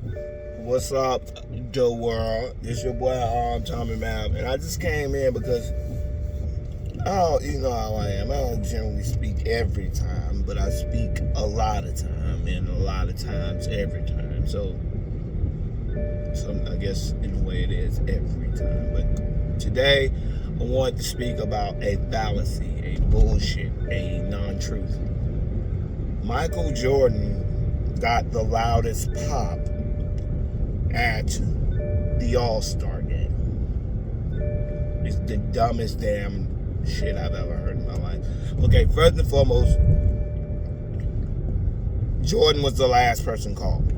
What's up, the world? It's your boy Tommy Mab, and I just came in because you know how I am. I don't generally speak every time, but I speak a lot of time, and a lot of times every time. So I guess in a way it is every time. But today, I want to speak about a fallacy, a bullshit, a non-truth. Michael Jordan got the loudest pop at the All-Star game. It's the dumbest damn shit I've ever heard in my life. Okay, first and foremost, Jordan was the last person called.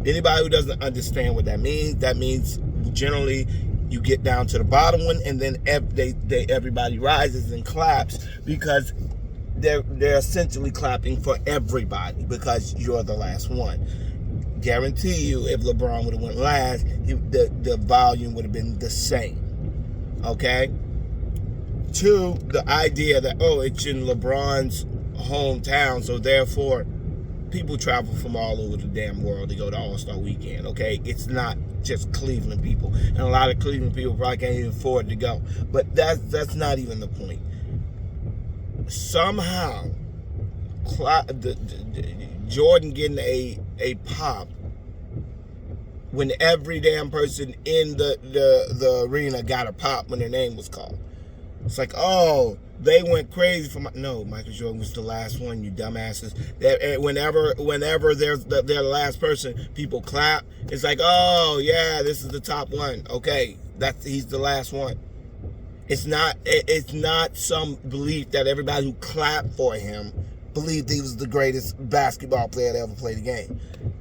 Anybody who doesn't understand what that means generally you get down to the bottom one, and then everybody rises and claps because they're essentially clapping for everybody because you're the last one. Guarantee you, if LeBron would have went last, the volume would have been the same. Okay? Two, the idea that, it's in LeBron's hometown, so therefore people travel from all over the damn world to go to All-Star Weekend, okay? It's not just Cleveland people. And a lot of Cleveland people probably can't even afford to go. But that's not even the point. Somehow, Jordan getting a pop when every damn person in the arena got a pop when their name was called. It's like, they went crazy for no, Michael Jordan was the last one, you dumbasses. Whenever they're the last person, people clap. It's like, yeah, this is the top one. Okay, he's the last one. It's not some belief that everybody who clapped for him believed he was the greatest basketball player to ever play the game.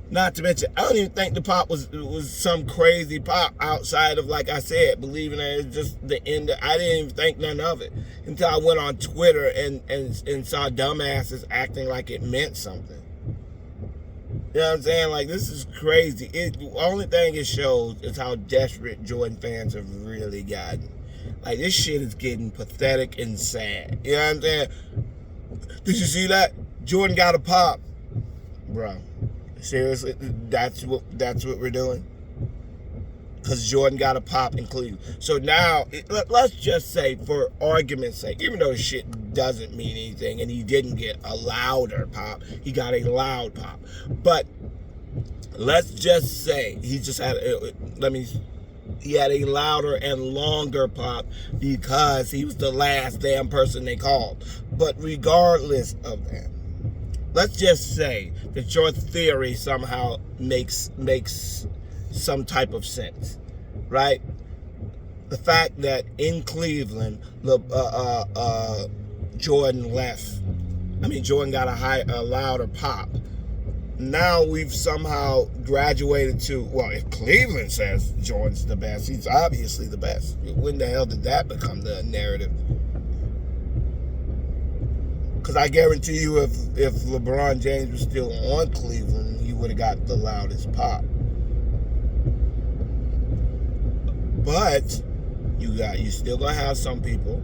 Not to mention, I don't even think the pop was some crazy pop outside of, like I said, believing that it's just the end. I didn't even think none of it until I went on Twitter and saw dumbasses acting like it meant something. You know what I'm saying? Like, this is crazy. The only thing it shows is how desperate Jordan fans have really gotten. Like, this shit is getting pathetic and sad. You know what I'm saying? Did you see that? Jordan got a pop. Bro, seriously, that's what we're doing? Because Jordan got a pop in Cleveland. So now, let's just say, for argument's sake, even though shit doesn't mean anything, and he didn't get a louder pop, he got a loud pop. But let's just say he just had, he had a louder and longer pop because he was the last damn person they called. But regardless of that, let's just say that your theory somehow makes some type of sense, right? The fact that in Cleveland, Jordan got a louder pop. Now we've somehow graduated to, well, if Cleveland says Jordan's the best, he's obviously the best. When the hell did that become the narrative? Because I guarantee you, if LeBron James was still on Cleveland, he would have got the loudest pop. But you still gonna have some people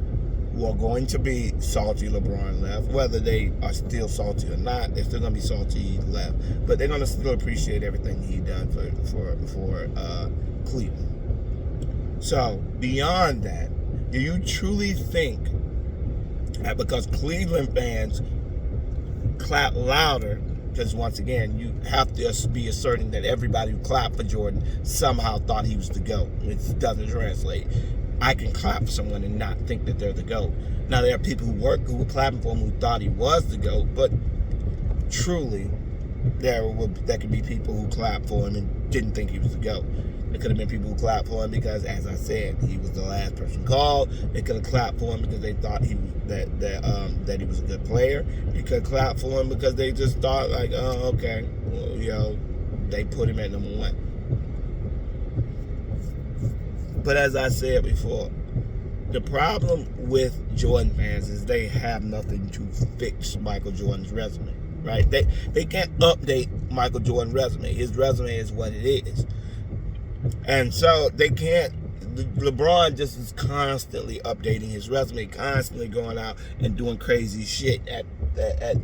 who are going to be salty LeBron left, whether they are still salty or not. They're still gonna be salty he left, but they're gonna still appreciate everything he done for Cleveland. So beyond that, do you truly think that because Cleveland fans clap louder, because once again, you have to be asserting that everybody who clapped for Jordan somehow thought he was the GOAT. It doesn't translate. I can clap for someone and not think that they're the GOAT. Now, there are people who were clapping for him who thought he was the GOAT, but truly, there could be people who clapped for him and didn't think he was the GOAT. There could have been people who clapped for him because, as I said, he was the last person called. They could have clapped for him because they thought he was a good player. They could have clapped for him because they just thought, like, okay, well, they put him at number one. But as I said before, the problem with Jordan fans is they have nothing to fix Michael Jordan's resume, right? They can't update Michael Jordan's resume. His resume is what it is. And so they can't. LeBron just is constantly updating his resume, constantly going out and doing crazy shit at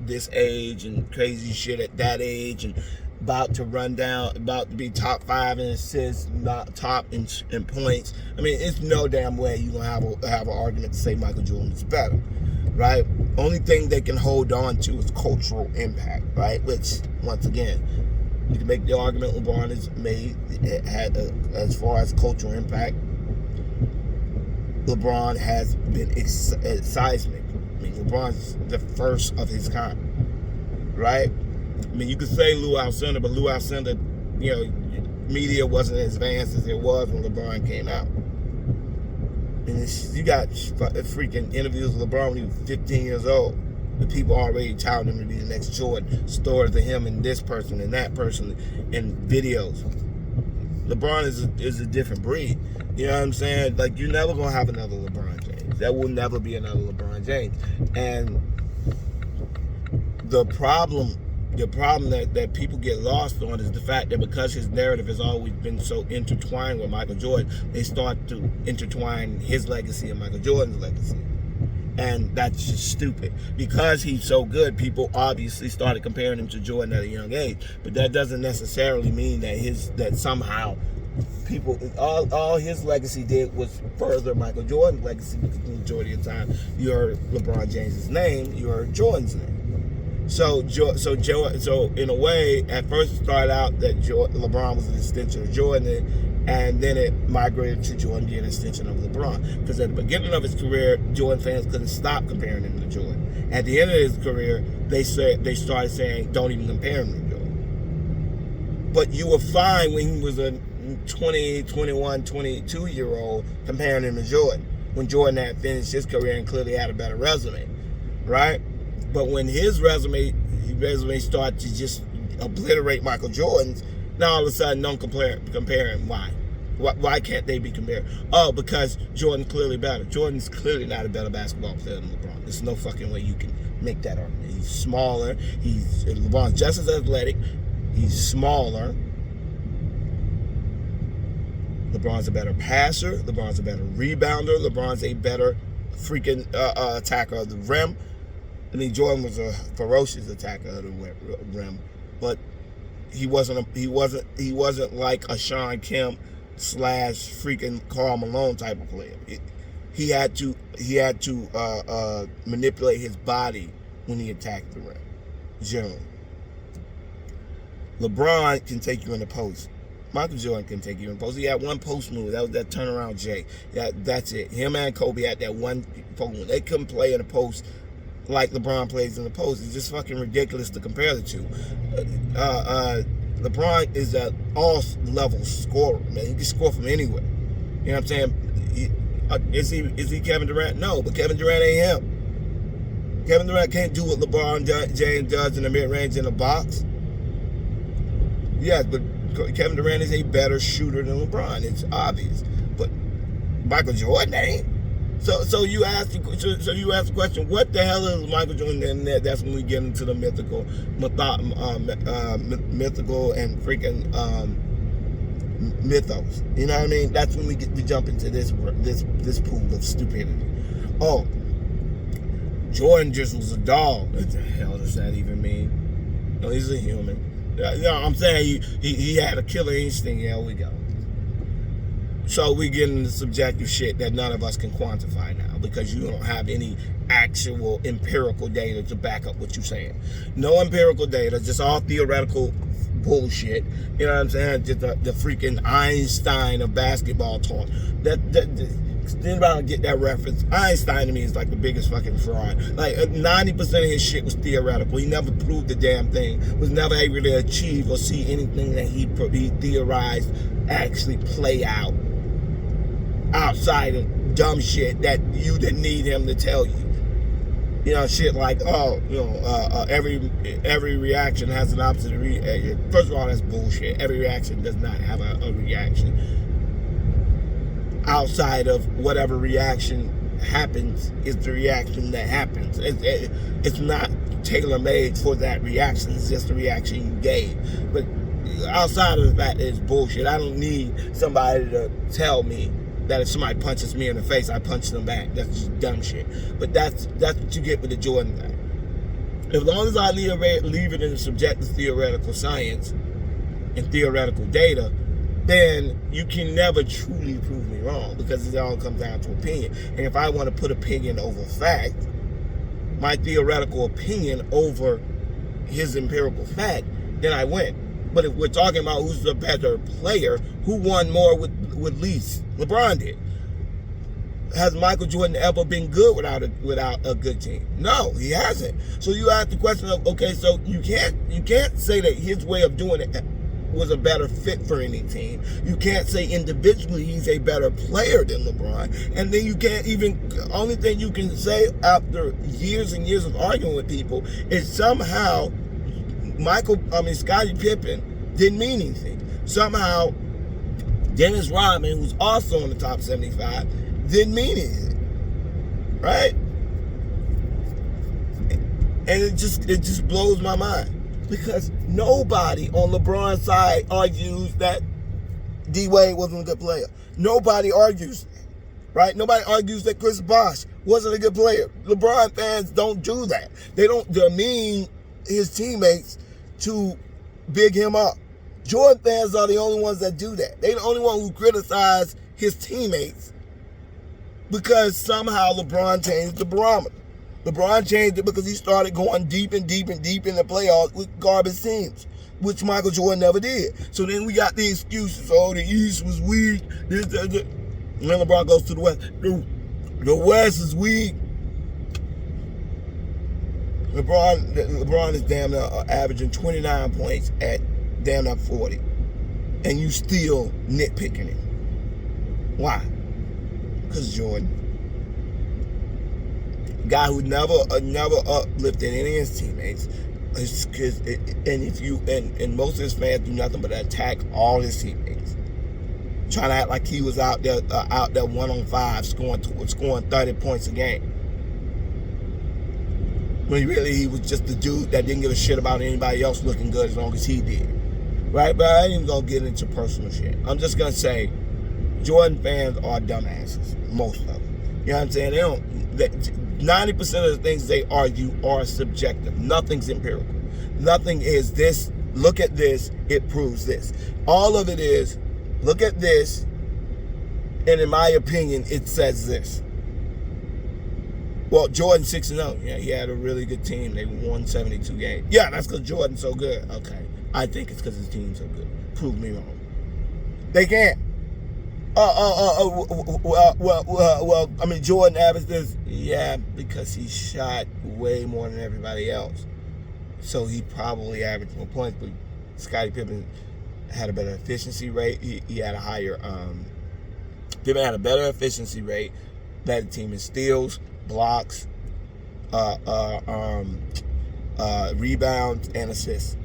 this age and crazy shit at that age, and about to be top 5 in assists, not top in points. I mean, it's no damn way you're gonna have an argument to say Michael Jordan is better, right? Only thing they can hold on to is cultural impact, right? Which, once again, you can make the argument LeBron has made as far as cultural impact. LeBron has been seismic. I mean, LeBron's the first of his kind, right? I mean, you could say Lou Alcindor, but Lou Alcindor, media wasn't as advanced as it was when LeBron came out. And you got freaking interviews with LeBron when he was 15 years old. The people already touting him to be the next Jordan. Stories of him and this person and that person and videos. LeBron is a different breed. You know what I'm saying? Like, you're never going to have another LeBron James. There will never be another LeBron James. And the problem that people get lost on is the fact that because his narrative has always been so intertwined with Michael Jordan, they start to intertwine his legacy and Michael Jordan's legacy. And that's just stupid. Because he's so good, people obviously started comparing him to Jordan at a young age. But that doesn't necessarily mean that somehow people, all his legacy did was further Michael Jordan's legacy, because the majority of the time you heard LeBron James's name, you heard Jordan's name. So in a way, at first it started out that LeBron was an extension of Jordan, and then it migrated to Jordan being an extension of LeBron. Because at the beginning of his career, Jordan fans couldn't stop comparing him to Jordan. At the end of his career, they started saying, don't even compare him to Jordan. But you were fine when he was a 20, 21, 22-year-old comparing him to Jordan, when Jordan had finished his career and clearly had a better resume, right? But when his resume started to just obliterate Michael Jordan's, now all of a sudden don't compare him. Why can't they be compared? Oh, because Jordan's clearly better. Jordan's clearly not a better basketball player than LeBron. There's no fucking way you can make that argument. He's smaller. LeBron's just as athletic. He's smaller. LeBron's a better passer. LeBron's a better rebounder. LeBron's a better freaking attacker of the rim. I mean, Jordan was a ferocious attacker of the rim, but he wasn't like a Sean Kemp / freaking Karl Malone type of player. He had to manipulate his body when he attacked the rim. Generally, LeBron can take you in the post. Michael Jordan can take you in the post. He had one post move. That was that turnaround J. That's it. Him and Kobe had that one post move. They couldn't play in the post like LeBron plays in the post. It's just fucking ridiculous to compare the two. LeBron is an all-level scorer, man. He can score from anywhere. You know what I'm saying? Is he Kevin Durant? No, but Kevin Durant ain't him. Kevin Durant can't do what LeBron James does in the mid-range in the box. Yes, but Kevin Durant is a better shooter than LeBron. It's obvious. But Michael Jordan ain't. So you ask the question, what the hell is Michael Jordan? And that's when we get into the mythical and freaking mythos. You know what I mean? That's when we jump into this pool of stupidity. Oh, Jordan just was a dog. What the hell does that even mean? No, he's a human. You know, I'm saying he had a killer instinct. Yeah, we go. So we get into subjective shit that none of us can quantify now, because you don't have any actual empirical data to back up what you're saying. No empirical data, just all theoretical bullshit. You know what I'm saying? Just the freaking Einstein of basketball talk. Anybody get that reference? Einstein to me is like the biggest fucking fraud. Like 90% of his shit was theoretical. He never proved the damn thing. Was never able to achieve or see anything that he theorized actually play out. Outside of dumb shit that you didn't need him to tell you. You know, shit like, every reaction has an opposite reaction. First of all, that's bullshit. Every reaction does not have a reaction. Outside of whatever reaction happens is the reaction that happens. It's not tailor-made for that reaction. It's just the reaction you gave. But outside of that, it's bullshit. I don't need somebody to tell me that if somebody punches me in the face, I punch them back. That's just dumb shit. But that's what you get with the Jordan thing. As long as I leave it in the subjective theoretical science, and theoretical data, then you can never truly prove me wrong, because it all comes down to opinion. And if I want to put opinion over fact, my theoretical opinion over his empirical fact, then I win. But if we're talking about who's the better player, who won more with least? LeBron did. Has Michael Jordan ever been good without a good team? No, he hasn't. So you ask the question of, okay, so you can't say that his way of doing it was a better fit for any team. You can't say individually he's a better player than LeBron. And then you can't even, only thing you can say after years and years of arguing with people is somehow Scottie Pippen didn't mean anything. Somehow Dennis Rodman, who's also in the top 75, didn't mean anything. Right? And it just blows my mind. Because nobody on LeBron's side argues that D-Wade wasn't a good player. Nobody argues that, right? Nobody argues that Chris Bosh wasn't a good player. LeBron fans don't do that. They demean his teammates to big him up. Jordan fans are the only ones that do that. They're the only one who criticize his teammates because somehow LeBron changed the barometer. LeBron changed it because he started going deep and deep and deep in the playoffs with garbage teams, which Michael Jordan never did. So then we got the excuses. Oh, the East was weak. This. And then LeBron goes to the West. The West is weak. LeBron is damn near averaging 29 points at damn near 40. And you still nitpicking him. Why? Because Jordan. Guy who never uplifted any of his teammates, and most of his fans do nothing but attack all his teammates, trying to act like he was out there 1-on-5 scoring 30 points a game, when really he was just the dude that didn't give a shit about anybody else looking good as long as he did, right? But I ain't even gonna get into personal shit. I'm just gonna say Jordan fans are dumbasses, most of them. You know what I'm saying? They don't. 90% of the things they argue are subjective. Nothing's empirical. Nothing is this, look at this, it proves this. All of it is, look at this, and in my opinion, it says this. Well, Jordan 6-0. Yeah, he had a really good team. They won 72 games. Yeah, that's because Jordan's so good. Okay. I think it's because his team's so good. Prove me wrong. They can't. Well, I mean, Jordan averaged this. Yeah, because he shot way more than everybody else. So he probably averaged more points, but Scottie Pippen had a better efficiency rate. He had a higher, Pippen had a better efficiency rate, better team in steals, blocks, rebounds, and assists.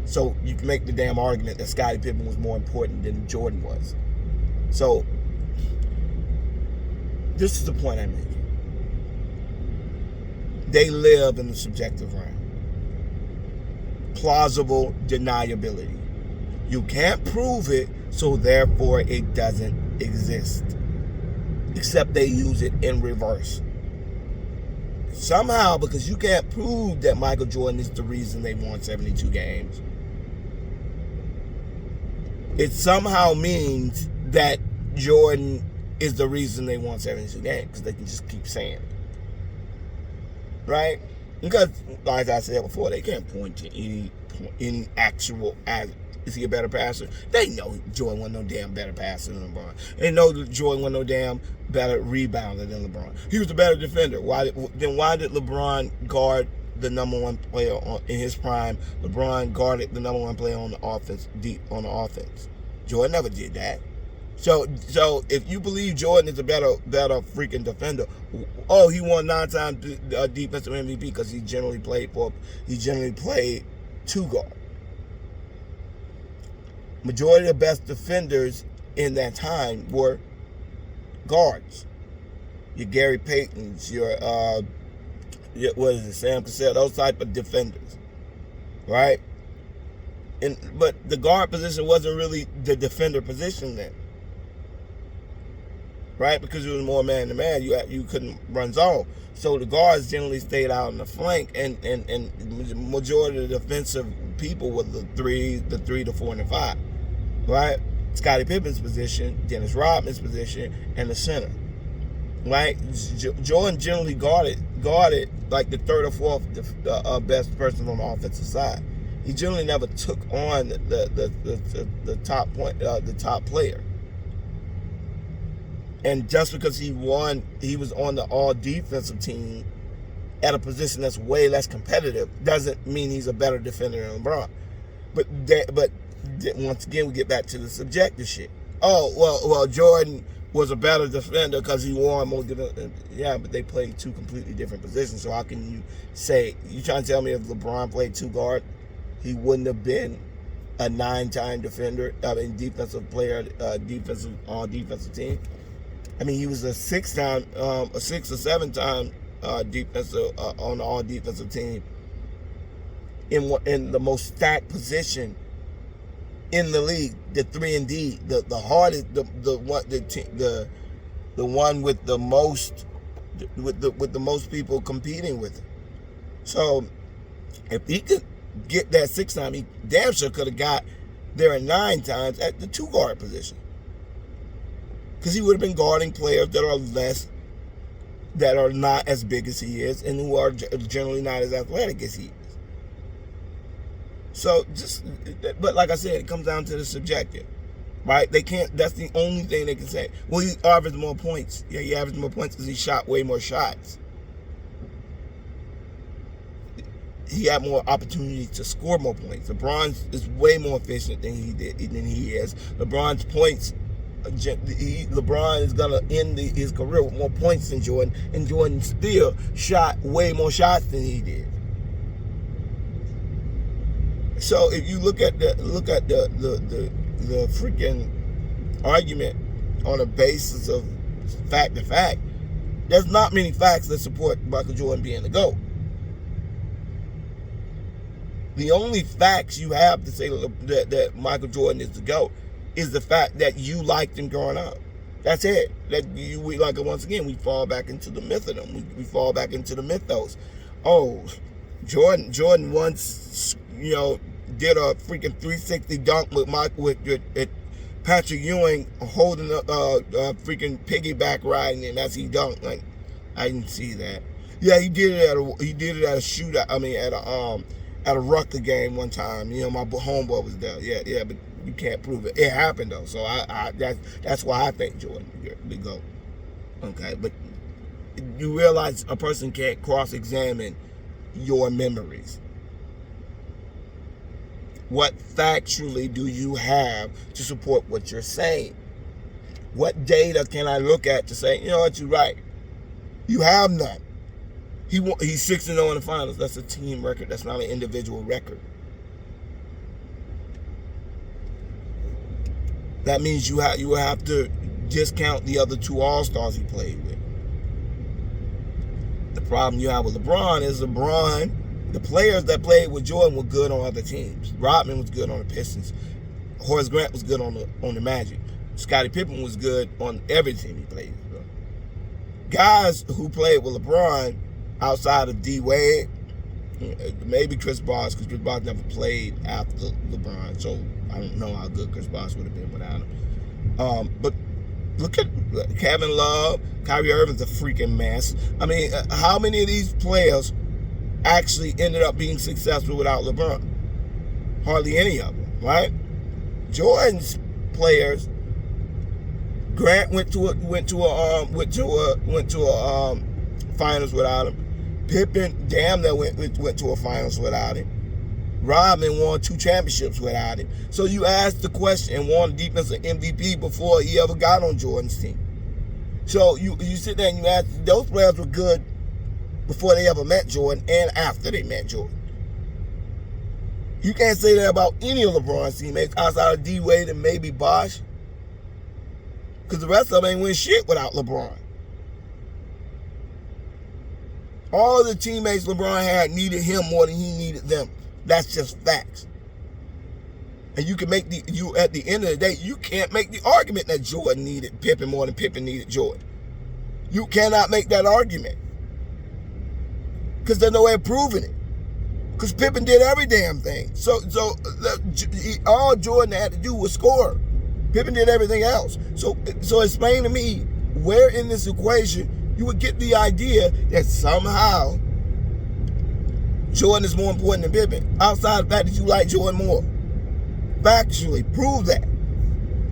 So you can make the damn argument that Scottie Pippen was more important than Jordan was. So, this is the point I'm making. They live in the subjective realm. Plausible deniability. You can't prove it, so therefore it doesn't exist. Except they use it in reverse. Somehow, because you can't prove that Michael Jordan is the reason they won 72 games, it somehow means that Jordan is the reason they won 72 games, because they can just keep saying it. Right? Because, like I said before, they can't point to any actual, is he a better passer? They know Jordan wasn't no damn better passer than LeBron. They know that Jordan wasn't no damn better rebounder than LeBron. He was a better defender. Why did LeBron guard the number one player in his prime? LeBron guarded the number one player on the offense, deep on the offense. Jordan never did that. So if you believe Jordan is a better freaking defender, he won 9 times defensive MVP because he generally played two guard. Majority of the best defenders in that time were guards. Your Gary Paytons, Sam Cassell, those type of defenders, right? But the guard position wasn't really the defender position then. right? Because it was more man to man. You couldn't run zone. So the guards generally stayed out in the flank, and the majority of the defensive people were the 3, the 4, and the 5, right? Scottie Pippen's position, Dennis Rodman's position, and the center, right? Jordan generally guarded like the 3rd or 4th best person on the offensive side. He generally never took on the top point, the top player. And just because he was on the all defensive team at a position that's way less competitive, doesn't mean he's a better defender than LeBron. But once again, we get back to the subjective shit. Oh, well, Jordan was a better defender because he won more. Yeah, but they played 2 completely different positions. So how can you say, you trying to tell me if LeBron played 2 guard, he wouldn't have been a 9-time defender, defensive player, defensive team? I mean, he was a 6 or 7-time defensive on the all defensive team in the most stacked position in the league, the 3 and D, the hardest, the one with the most with the most people competing with him. So if he could get that 6 time, he damn sure could have got there 9 times at the 2 guard position, because he would have been guarding players that are not as big as he is, and who are generally not as athletic as he is. So but like I said, it comes down to the subjective, right? They can't. That's the only thing they can say. Well, he averaged more points. Yeah, he averaged more points because he shot way more shots. He had more opportunities to score more points. LeBron is way more efficient than he is. LeBron's points. LeBron is gonna end his career with more points than Jordan, and Jordan still shot way more shots than he did. So if you look at the freaking argument on a basis of fact to fact, there's not many facts that support Michael Jordan being the GOAT. The only facts you have to say that Michael Jordan is the GOAT is the fact that you liked him growing up. That's it. Once again, we fall back into the mythodom. We fall back into the mythos. Oh, Jordan once, did a freaking 360 dunk with Patrick Ewing holding a freaking piggyback riding, and as he dunked. Like, I didn't see that. Yeah, he did it at a shootout. I mean, at a Rucker game one time. My homeboy was there. Yeah, but you can't prove it. It happened though. So that's why I think Jordan the GOAT. Okay, but you realize a person can't cross-examine your memories. What factually do you have to support what you're saying? What data can I look at to say, you know what, you're right? You have none. He's 6-0 in the finals. That's a team record. That's not an individual record. That means you will have to discount the other 2 All-Stars he played with. The problem you have with LeBron is the players that played with Jordan were good on other teams. Rodman was good on the Pistons. Horace Grant was good on the Magic. Scottie Pippen was good on every team he played with. Guys who played with LeBron outside of D Wade, maybe Chris Bosh, because Chris Bosh never played after LeBron, so I don't know how good Chris Bosh would have been without him. But look at Kevin Love. Kyrie Irving's a freaking mess. I mean, how many of these players actually ended up being successful without LeBron? Hardly any of them, right? Jordan's players, Grant went to a finals without him. Pippen damn near went to a finals without him. Rodman won 2 championships without him. So you asked the question and won defensive MVP before he ever got on Jordan's team. So you sit there and you ask, those players were good before they ever met Jordan and after they met Jordan. You can't say that about any of LeBron's teammates outside of D Wade and maybe Bosh, because the rest of them ain't win shit without LeBron. All the teammates LeBron had needed him more than he needed them. That's just facts. And you can make at the end of the day, you can't make the argument that Jordan needed Pippen more than Pippen needed Jordan. You cannot make that argument. Because there's no way of proving it. Because Pippen did every damn thing. So all Jordan had to do was score. Pippen did everything else. So explain to me where in this equation you would get the idea that somehow Jordan is more important than Pippen, outside the fact that you like Jordan more. Factually, prove that.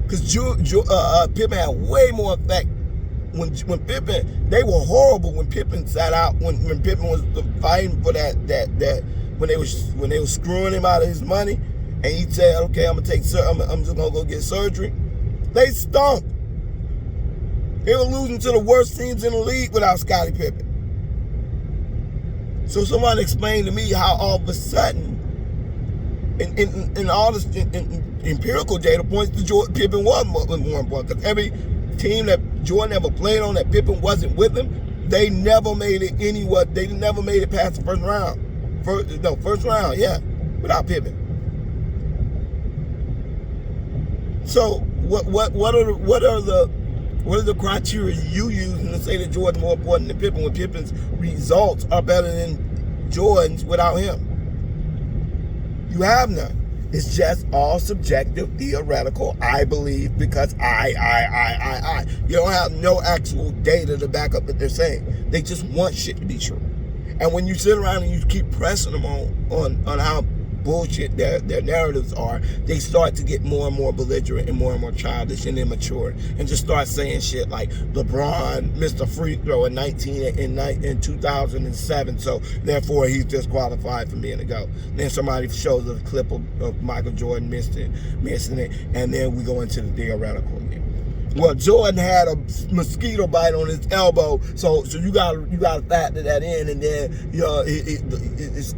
Because Pippen had way more effect. When Pippen, they were horrible when Pippen sat out, when Pippen was fighting for that when they were screwing him out of his money, and he said, okay, I'm just gonna go get surgery. They stunk. They were losing to the worst teams in the league without Scottie Pippen. So someone explain to me how all of a sudden, in all this empirical data points, Pippen was more important. Because every team that Jordan ever played on that Pippen wasn't with him, they never made it anywhere. They never made it past the first round. First round, yeah, without Pippen. So what are the criteria you use to say that Jordan's more important than Pippen when Pippen's results are better than Jordan's without him? You have none. It's just all subjective, theoretical, I believe, because I. You don't have no actual data to back up what they're saying. They just want shit to be true. And when you sit around and you keep pressing them on how bullshit their narratives are, they start to get more and more belligerent and more childish and immature, and just start saying shit like LeBron missed a free throw in 2007, so therefore he's disqualified from being a GOAT. Then somebody shows a clip of Michael Jordan missing it, and then we go into the theoretical again. Well, Jordan had a mosquito bite on his elbow, so you gotta factor that in, and then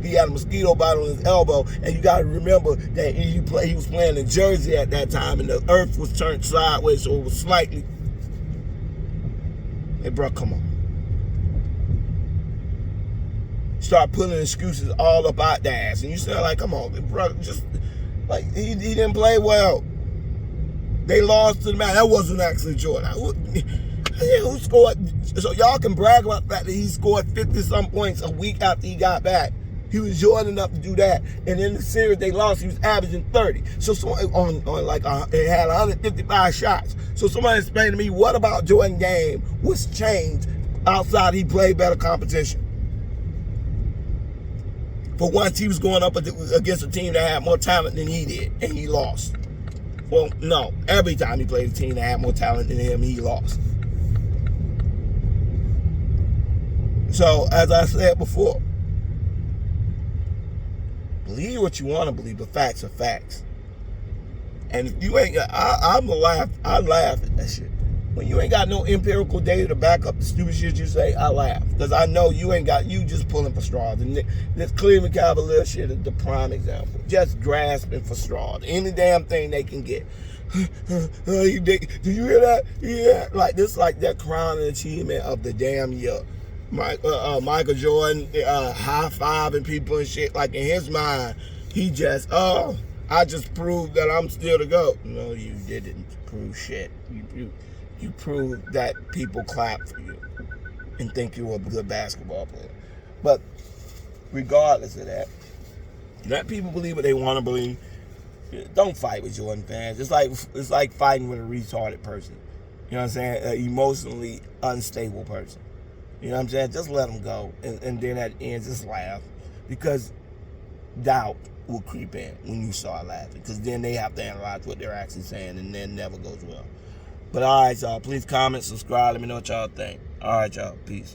he had a mosquito bite on his elbow, and you gotta remember that he was playing in Jersey at that time, and the earth was turned sideways, so it was slightly. Hey, bro, come on. Start putting excuses all about the ass, and you say like, come on, bro, just like he didn't play well. They lost to the man. That wasn't actually Jordan. Who scored? So y'all can brag about the fact that he scored 50-some points a week after he got back. He was Jordan enough to do that. And in the series they lost, he was averaging 30. So it had 155 shots. So somebody explain to me, what about Jordan's game was changed outside he played better competition? For once, he was going up against a team that had more talent than he did, and he lost. Well, no. Every time he played a team that had more talent than him, he lost. So, as I said before, believe what you want to believe, but facts are facts. And if you ain't, I laugh at that shit. When you ain't got no empirical data to back up the stupid shit you say, I laugh. Because I know you just pulling for straws. And this Cleveland Cavalier shit is the prime example. Just grasping for straws. Any damn thing they can get. Do you hear that? Yeah. Like this, like that crowning achievement of the damn year. Michael Jordan high-fiving people and shit. Like in his mind, he just, I just proved that I'm still the GOAT. No, you didn't prove shit. You proved that people clap for you and think you're a good basketball player. But regardless of that, let people believe what they want to believe. Don't fight with Jordan fans. It's like fighting with a retarded person. You know what I'm saying? An emotionally unstable person. You know what I'm saying? Just let them go. And then at the end, just laugh. Because doubt will creep in when you start laughing. Because then they have to analyze what they're actually saying, and then it never goes well. But all right, y'all. Please comment, subscribe. Let me know what y'all think. All right, y'all. Peace.